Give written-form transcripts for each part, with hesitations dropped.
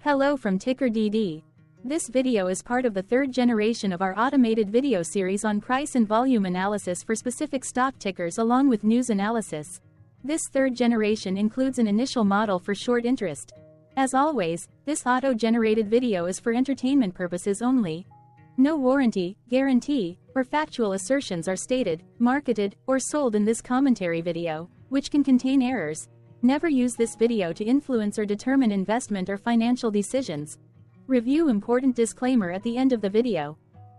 Hello from TickerDD. This video is part of the third generation of our automated video series on price and volume analysis for specific stock tickers along with news analysis. This third generation includes an initial model for short interest. As always, this auto-generated video is for entertainment purposes only. No warranty, guarantee, or factual assertions are stated, marketed, or sold in this commentary video, which can contain errors. Never use this video to influence or determine investment or financial decisions. Review important disclaimer at the end of the video.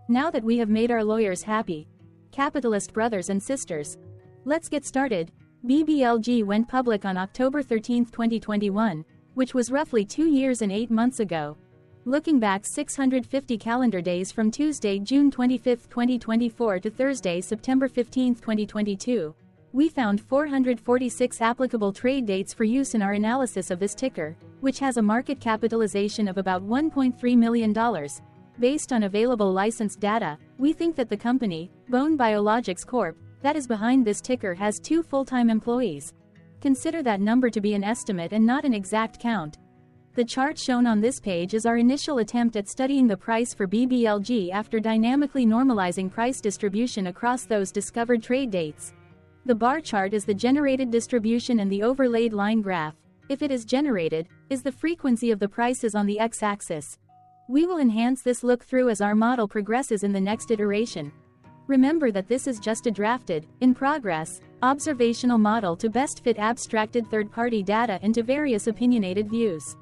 Now that we have made our lawyers happy, capitalist brothers and sisters, let's get started. BBLG went public on October 13, 2021, which was roughly 2 years and 8 months ago. Looking back 650 calendar days from Tuesday, June 25, 2024 to Thursday, September 15, 2022. We found 446 applicable trade dates for use in our analysis of this ticker, which has a market capitalization of about $1.3 million. Based on available licensed data, we think that the company, Bone Biologics Corp., that is behind this ticker has 2 full-time employees. Consider that number to be an estimate and not an exact count. The chart shown on this page is our initial attempt at studying the price for BBLG after dynamically normalizing price distribution across those discovered trade dates. The bar chart is the generated distribution and the overlaid line graph, if it is generated, is the frequency of the prices on the x-axis. We will enhance this look-through as our model progresses in the next iteration. Remember that this is just a drafted, in progress, observational model to best fit abstracted third-party data into various opinionated views.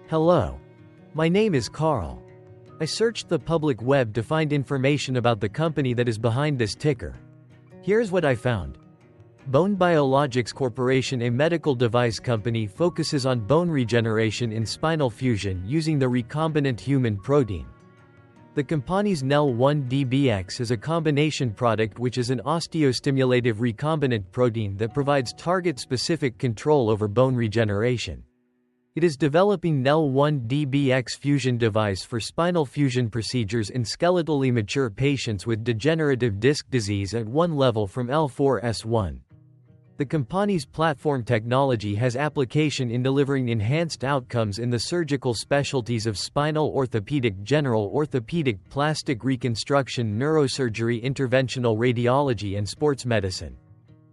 Hello. My name is Carl. I searched the public web to find information about the company that is behind this ticker. Here's what I found. Bone Biologics Corporation, a medical device company, focuses on bone regeneration in spinal fusion using the recombinant human protein. The company's NEL1-DBX is a combination product which is an osteostimulative recombinant protein that provides target-specific control over bone regeneration. It is developing NEL1-DBX fusion device for spinal fusion procedures in skeletally mature patients with degenerative disc disease at one level from L4-S1. The company's platform technology has application in delivering enhanced outcomes in the surgical specialties of spinal orthopedic, general orthopedic, plastic reconstruction, neurosurgery, interventional radiology, and sports medicine.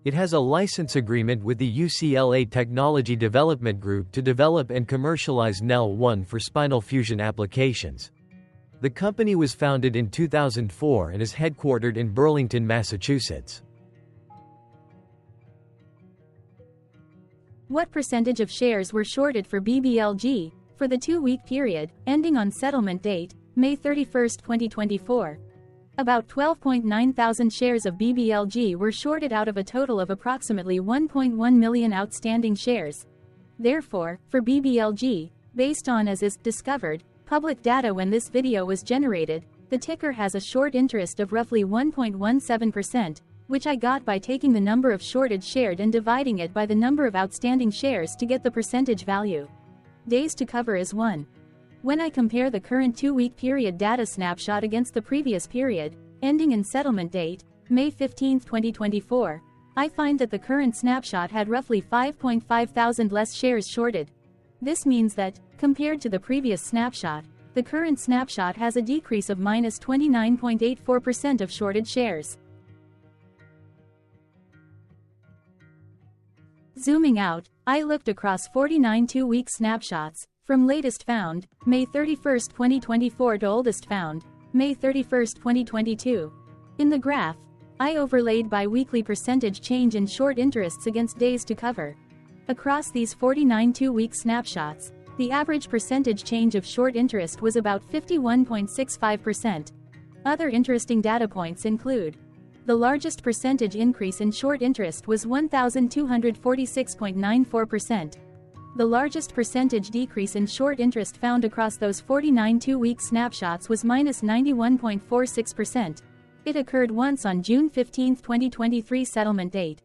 It has a license agreement with the UCLA Technology Development Group to develop and commercialize NEL1 for spinal fusion applications. The company was founded in 2004 and is headquartered in Burlington, Massachusetts. What percentage of shares were shorted for BBLG for the 2-week period, ending on settlement date, May 31, 2024? About 12.9 thousand shares of BBLG were shorted out of a total of approximately 1.1 million outstanding shares. Therefore, for BBLG, based on as is discovered public data when this video was generated, the ticker has a short interest of roughly 1.17%, which I got by taking the number of shorted shared and dividing it by the number of outstanding shares to get the percentage value. Days to cover is 1. When I compare the current 2-week period data snapshot against the previous period, ending in settlement date, May 15, 2024, I find that the current snapshot had roughly 5.5 thousand less shares shorted. This means that, compared to the previous snapshot, the current snapshot has a decrease of minus 29.84% of shorted shares. Zooming out, I looked across 49 2-week snapshots, from latest found, May 31, 2024 to oldest found, May 31, 2022. In the graph, I overlaid bi-weekly percentage change in short interests against days to cover. Across these 49 2-week snapshots, the average percentage change of short interest was about 51.65%. Other interesting data points include: the largest percentage increase in short interest was 1,246.94%. The largest percentage decrease in short interest found across those 49 2-week snapshots was minus 91.46%. It occurred once on June 15, 2023 settlement date.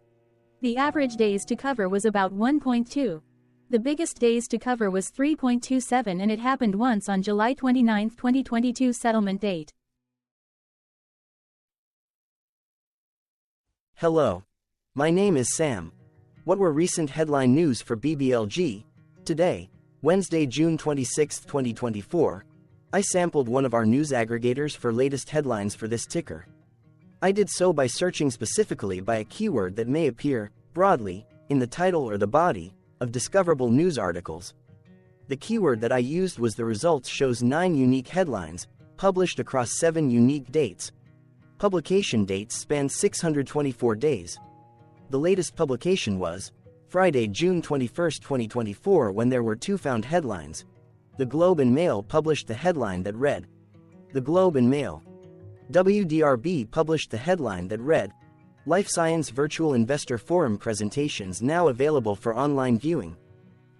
The average days to cover was about 1.2. The biggest days to cover was 3.27 and it happened once on July 29, 2022 settlement date. Hello. My name is Sam. What were recent headline news for BBLG? Today, Wednesday, June 26, 2024, I sampled one of our news aggregators for latest headlines for this ticker. I did so by searching specifically by a keyword that may appear, broadly, in the title or the body of discoverable news articles. The keyword that I used was the results shows 9 unique headlines, published across 7 unique dates. Publication dates span 624 days. The latest publication was Friday, June 21, 2024, when there were 2 found headlines. The Globe and Mail published the headline that read, The Globe and Mail. WDRB published the headline that read, Life Science Virtual Investor Forum presentations now available for online viewing.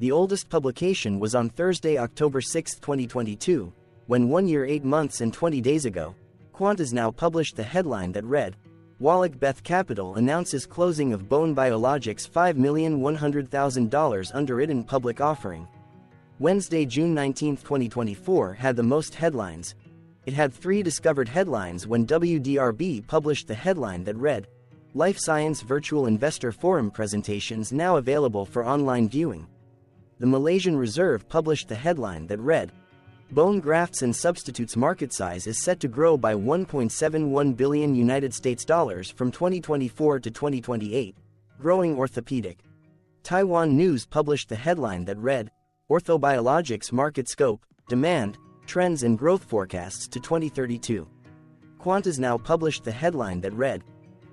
The oldest publication was on Thursday, October 6, 2022, when 1 year, 8 months and 20 days ago, Quartile now published the headline that read, Wallach Beth Capital announces closing of Bone Biologics $5,100,000 underwritten public offering. Wednesday, June 19, 2024 had the most headlines. It had 3 discovered headlines when WDRB published the headline that read, Life Science Virtual Investor Forum presentations now available for online viewing. The Malaysian Reserve published the headline that read, Bone grafts and substitutes market size is set to grow by $1.71 billion United States dollars from 2024 to 2028. Growing orthopedic. Taiwan News published the headline that read, Orthobiologics market scope, demand, trends and growth forecasts to 2032. Quartile now published the headline that read,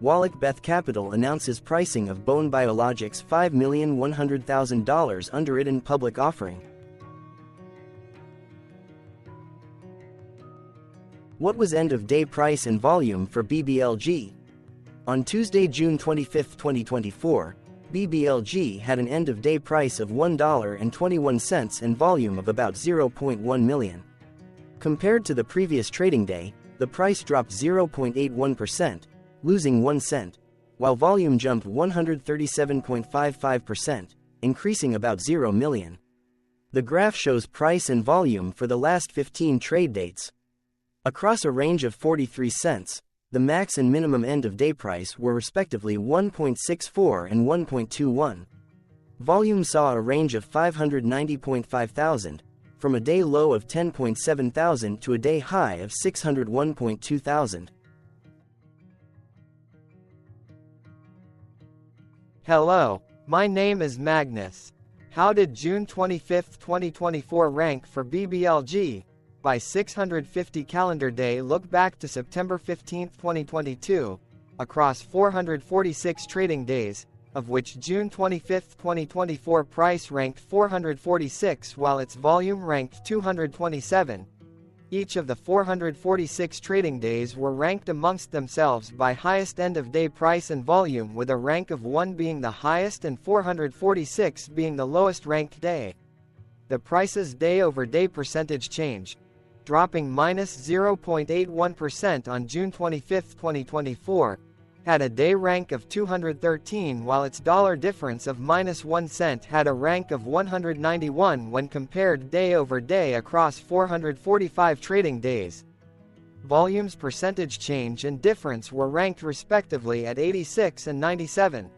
Wallach Beth Capital announces pricing of Bone Biologics $5,100,000 underwritten public offering. What was end-of-day price and volume for BBLG? On Tuesday, June 25, 2024, BBLG had an end-of-day price of $1.21 and volume of about 0.1 million. Compared to the previous trading day, the price dropped 0.81%, losing 1 cent, while volume jumped 137.55%, increasing about 0 million. The graph shows price and volume for the last 15 trade dates. Across a range of 43 cents, the max and minimum end-of-day price were respectively 1.64 and 1.21. Volume saw a range of 590.5 thousand, from a day low of 10.7 thousand to a day high of 601.2 thousand. Hello, my name is Magnus. How did June 25, 2024 rank for BBLG? By 650 calendar day look back to September 15, 2022, across 446 trading days, of which June 25, 2024 price ranked 446 while its volume ranked 227. Each of the 446 trading days were ranked amongst themselves by highest end-of-day price and volume, with a rank of 1 being the highest and 446 being the lowest ranked day. The price's day-over-day percentage change, dropping minus 0.81% on June 25, 2024, had a day rank of 213 while its dollar difference of minus 1 cent had a rank of 191 when compared day over day across 445 trading days. Volume's percentage change and difference were ranked respectively at 86 and 97.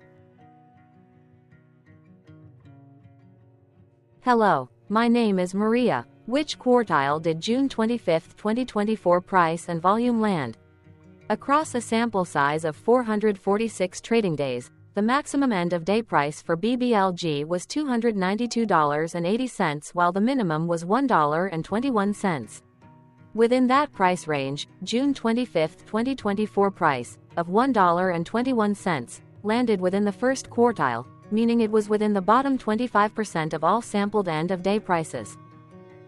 Hello, my name is Maria. Which quartile did June 25, 2024 price and volume land? Across a sample size of 446 trading days, the maximum end-of-day price for BBLG was $292.80 while the minimum was $1.21. Within that price range, June 25, 2024 price, of $1.21, landed within the first quartile, meaning it was within the bottom 25% of all sampled end-of-day prices.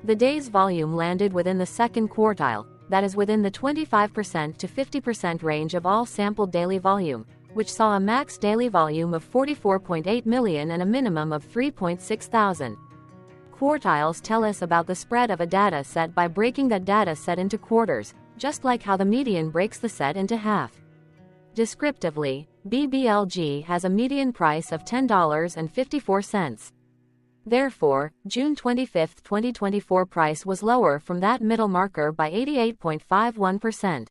The day's volume landed within the second quartile, that is within the 25% to 50% range of all sampled daily volume, which saw a max daily volume of 44.8 million and a minimum of 3.6 thousand. Quartiles tell us about the spread of a data set by breaking that data set into quarters, just like how the median breaks the set into half. Descriptively, BBLG has a median price of $10.54. Therefore, June 25, 2024 price was lower from that middle marker by 88.51%.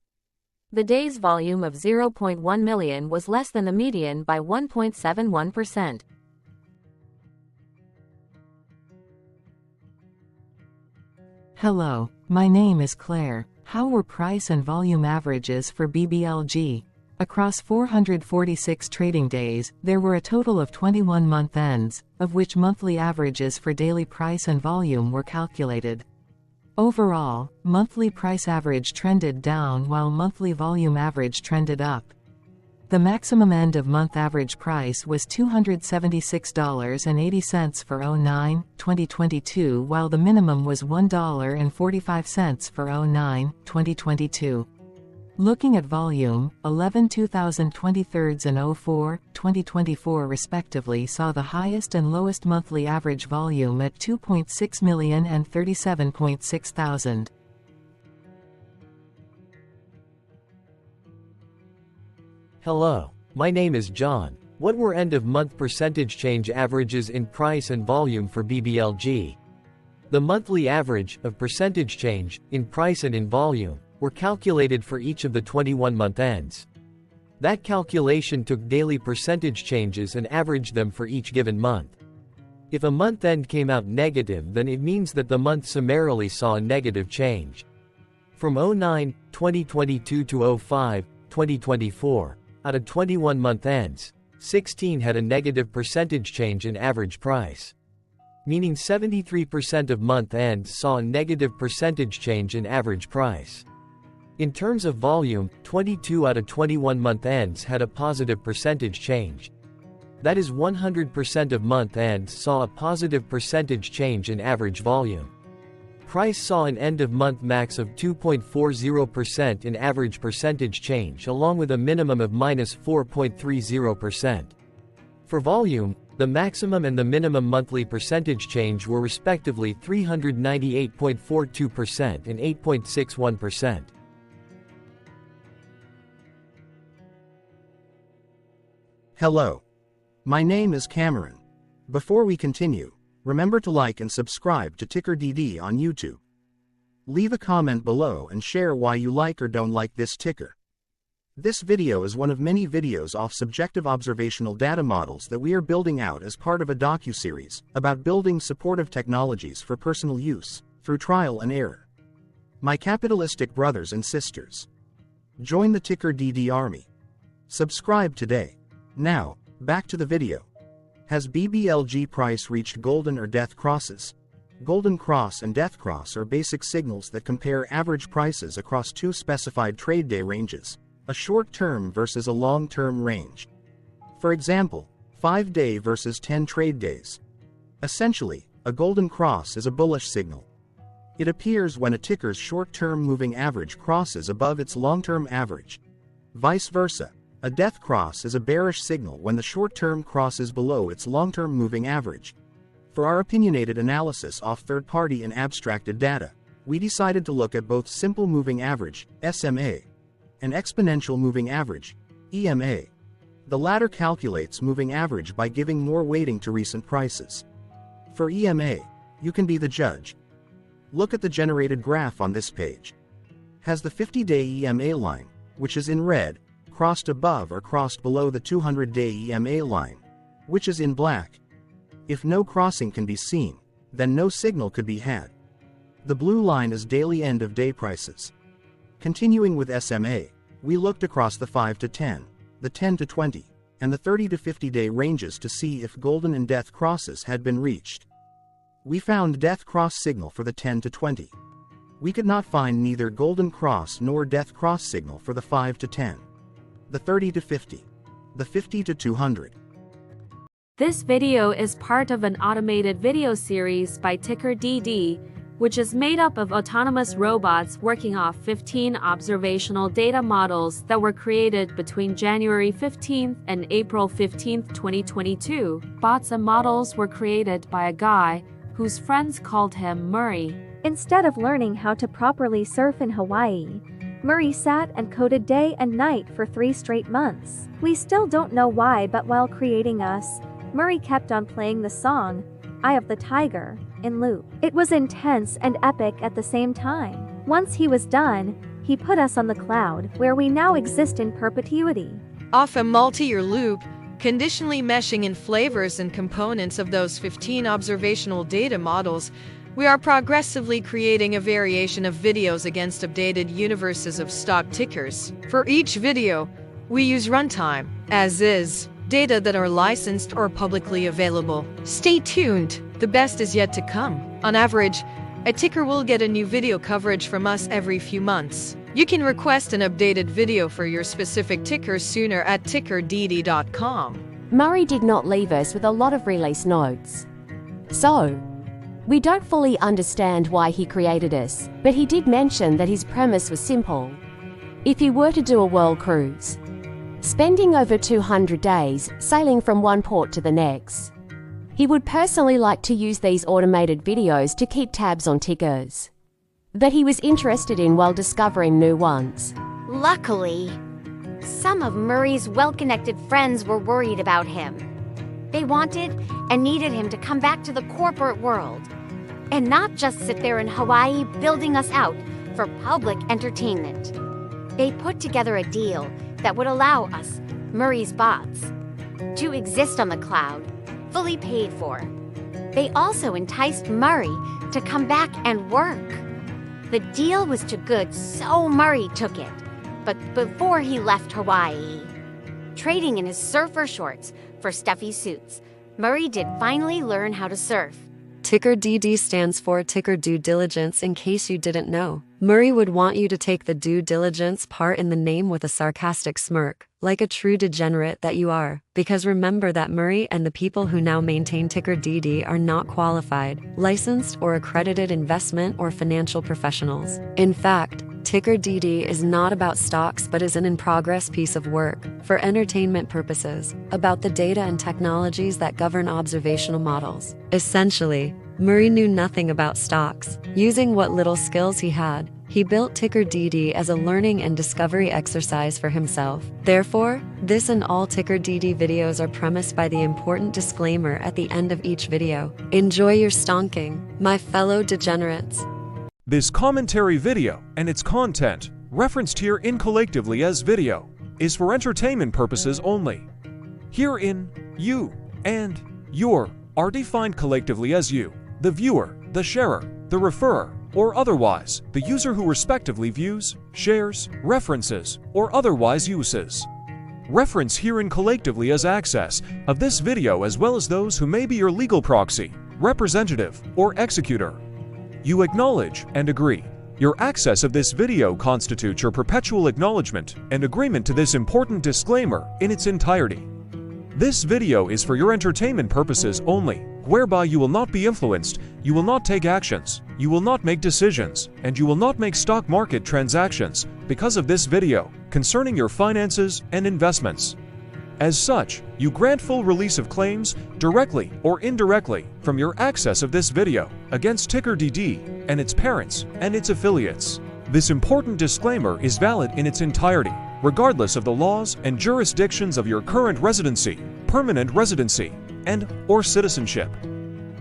The day's volume of 0.1 million was less than the median by 1.71%. Hello, my name is Claire. How were price and volume averages for BBLG? Across 446 trading days, there were a total of 21 month ends, of which monthly averages for daily price and volume were calculated. Overall, monthly price average trended down while monthly volume average trended up. The maximum end of month average price was $276.80 for 09-2022, while the minimum was $1.45 for 09-2022. Looking at volume, 11 2023 and 04-2024 respectively saw the highest and lowest monthly average volume at 2.6 million and 37.6 thousand. Hello, my name is John. What were end-of-month percentage change averages in price and volume for BBLG? The monthly average of percentage change in price and in volume were calculated for each of the 21-month ends. That calculation took daily percentage changes and averaged them for each given month. If a month end came out negative, then it means that the month summarily saw a negative change. From 09-2022 to 05-2024, out of 21 month ends, 16 had a negative percentage change in average price. Meaning 73% of month ends saw a negative percentage change in average price. In terms of volume, 22 out of 21 month ends had a positive percentage change. That is 100% of month ends saw a positive percentage change in average volume. Price saw an end-of-month max of 2.40% in average percentage change, along with a minimum of -4.30%. For volume, the maximum and the minimum monthly percentage change were respectively 398.42% and 8.61%. Hello. My name is Cameron. Before we continue, remember to like and subscribe to TickerDD on YouTube. Leave a comment below and share why you like or don't like this ticker. This video is one of many videos off subjective observational data models that we are building out as part of a docuseries about building supportive technologies for personal use, through trial and error. My capitalistic brothers and sisters, join the TickerDD army. Subscribe today. Now, back to the video. Has BBLG price reached golden or death crosses? Golden cross and death cross are basic signals that compare average prices across two specified trade day ranges, a short-term versus a long-term range. For example, 5-day versus 10 trade days. Essentially, a golden cross is a bullish signal. It appears when a ticker's short-term moving average crosses above its long-term average. Vice versa, a death cross is a bearish signal when the short-term crosses below its long-term moving average. For our opinionated analysis off third-party and abstracted data, we decided to look at both simple moving average, SMA, and exponential moving average, EMA. The latter calculates moving average by giving more weighting to recent prices. For EMA, you can be the judge. Look at the generated graph on this page. Has the 50-day EMA line, which is in red, crossed above or crossed below the 200-day EMA line, which is in black? If no crossing can be seen, then no signal could be had. The blue line is daily end-of-day prices. Continuing with SMA, we looked across the 5 to 10, the 10 to 20, and the 30 to 50-day ranges to see if golden and death crosses had been reached. We found death cross signal for the 10 to 20. We could not find neither golden cross nor death cross signal for the 5 to 10, the 30 to 50, the 50 to 200. This video is part of an automated video series by TickerDD, which is made up of autonomous robots working off 15 observational data models that were created between January 15th and April 15th, 2022. Bots and models were created by a guy whose friends called him Murray. Instead of learning how to properly surf in Hawaii, Murray sat and coded day and night for 3 straight months. We still don't know why, but while creating us, Murray kept on playing the song, Eye of the Tiger, in loop. It was intense and epic at the same time. Once he was done, he put us on the cloud, where we now exist in perpetuity. Off a multi-year loop, conditionally meshing in flavors and components of those 15 observational data models, We are progressively creating a variation of videos against updated universes of stock tickers. For each video, we use runtime, as is, data that are licensed or publicly available. Stay tuned, the best is yet to come. On average, a ticker will get a new video coverage from us every few months. You can request an updated video for your specific ticker sooner at TickerDD.com. Murray did not leave us with a lot of release notes. So, we don't fully understand why he created us, but he did mention that his premise was simple. If he were to do a world cruise, spending over 200 days sailing from one port to the next, he would personally like to use these automated videos to keep tabs on tickers that he was interested in while discovering new ones. Luckily, some of Murray's well-connected friends were worried about him. They wanted and needed him to come back to the corporate world and not just sit there in Hawaii building us out for public entertainment. They put together a deal that would allow us, Murray's bots, to exist on the cloud, fully paid for. They also enticed Murray to come back and work. The deal was too good, so Murray took it. But before he left Hawaii, trading in his surfer shorts for stuffy suits, Murray did finally learn how to surf. TickerDD stands for Ticker Due Diligence, in case you didn't know. Murray would want you to take the due diligence part in the name with a sarcastic smirk, like a true degenerate that you are. Because remember that Murray and the people who now maintain TickerDD are not qualified, licensed, or accredited investment or financial professionals. In fact, TickerDD is not about stocks but is an in-progress piece of work, for entertainment purposes, about the data and technologies that govern observational models. Essentially, Murray knew nothing about stocks. Using what little skills he had, he built TickerDD as a learning and discovery exercise for himself. Therefore, this and all TickerDD videos are premised by the important disclaimer at the end of each video. Enjoy your stonking, my fellow degenerates. This commentary video and its content, referenced here collectively as video, is for entertainment purposes only. Herein, you and your are defined collectively as you, the viewer, the sharer, the referrer, or otherwise, the user who respectively views, shares, references, or otherwise uses. Reference herein collectively as access of this video as well as those who may be your legal proxy, representative, or executor. You acknowledge and agree. Your access of this video constitutes your perpetual acknowledgement and agreement to this important disclaimer in its entirety. This video is for your entertainment purposes only, whereby you will not be influenced, you will not take actions, you will not make decisions, and you will not make stock market transactions because of this video concerning your finances and investments. As such, you grant full release of claims, directly or indirectly, from your access of this video against TickerDD and its parents and its affiliates. This important disclaimer is valid in its entirety, regardless of the laws and jurisdictions of your current residency, permanent residency, and/or citizenship.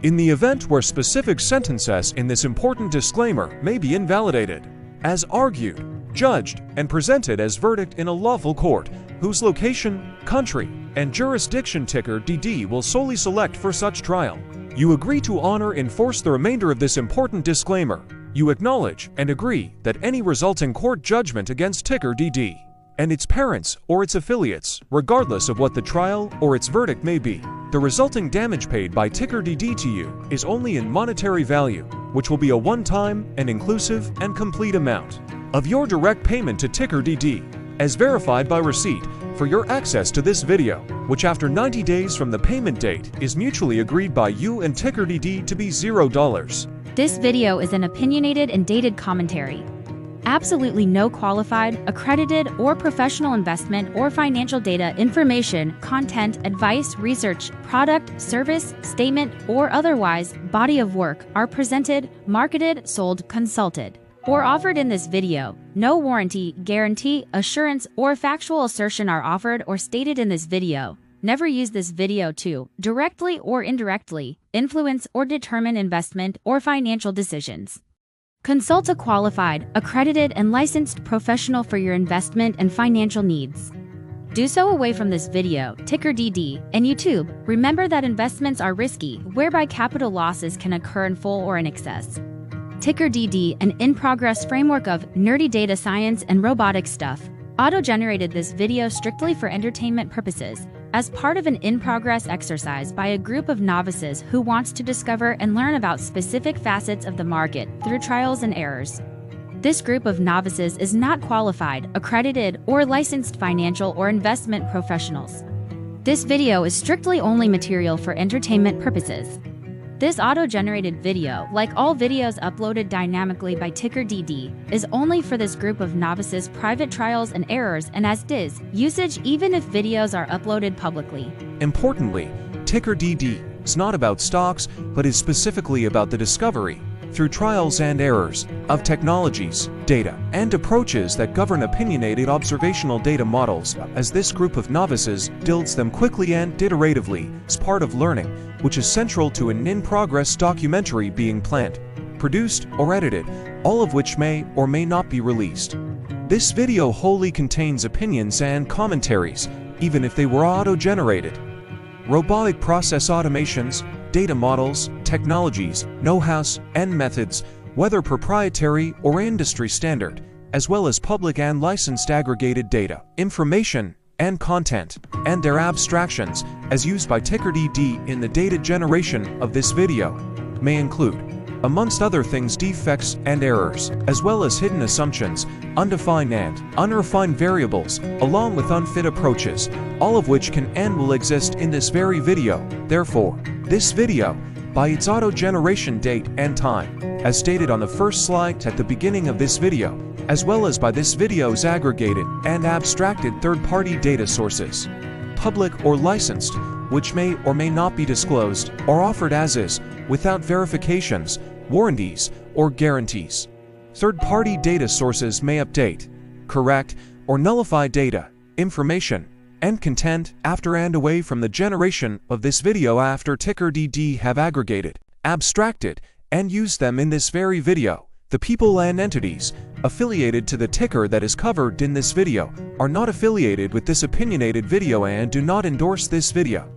In the event where specific sentences in this important disclaimer may be invalidated, as argued, judged, and presented as verdict in a lawful court, whose location, country, and jurisdiction TickerDD will solely select for such trial. You agree to honor and enforce the remainder of this important disclaimer. You acknowledge and agree that any resulting court judgment against TickerDD and its parents or its affiliates, regardless of what the trial or its verdict may be, the resulting damage paid by TickerDD to you is only in monetary value, which will be a one-time and inclusive and complete amount of your direct payment to TickerDD, as verified by receipt, for your access to this video, which after 90 days from the payment date is mutually agreed by you and TickerDD to be $0. This video is an opinionated and dated commentary. Absolutely no qualified, accredited, or professional investment or financial data, information, content, advice, research, product, service, statement, or otherwise body of work are presented, marketed, sold, consulted, or offered in this video. No warranty, guarantee, assurance, or factual assertion are offered or stated in this video. Never use this video to, directly or indirectly, influence or determine investment or financial decisions. Consult a qualified, accredited, and licensed professional for your investment and financial needs. Do so away from this video, TickerDD, and YouTube. Remember that investments are risky, whereby capital losses can occur in full or in excess. TickerDD, an in-progress framework of nerdy data science and robotic stuff, auto-generated this video strictly for entertainment purposes, as part of an in-progress exercise by a group of novices who wants to discover and learn about specific facets of the market through trials and errors. This group of novices is not qualified, accredited, or licensed financial or investment professionals. This video is strictly only material for entertainment purposes. This auto-generated video, like all videos uploaded dynamically by TickerDD, is only for this group of novices' private trials and errors and as is usage even if videos are uploaded publicly. Importantly, TickerDD is not about stocks, but is specifically about the discovery, through trials and errors, of technologies, data, and approaches that govern opinionated observational data models, as this group of novices builds them quickly and iteratively as part of learning, which is central to an in-progress documentary being planned, produced, or edited, all of which may or may not be released. This video wholly contains opinions and commentaries, even if they were auto-generated. Robotic process automations, data models, technologies, know-hows, and methods, whether proprietary or industry standard, as well as public and licensed aggregated data, information, and content, and their abstractions, as used by TickerDD in the data generation of this video, may include, amongst other things, defects and errors, as well as hidden assumptions, undefined and unrefined variables, along with unfit approaches, all of which can and will exist in this very video. Therefore, this video, by its auto-generation date and time, as stated on the first slide at the beginning of this video, as well as by this video's aggregated and abstracted third-party data sources, public or licensed, which may or may not be disclosed or offered as is, without verifications, warranties, or guarantees. Third-party data sources may update, correct, or nullify data, information, and content after and away from the generation of this video after TickerDD have aggregated, abstracted, and used them in this very video. The people and entities affiliated to the ticker that is covered in this video are not affiliated with this opinionated video and do not endorse this video.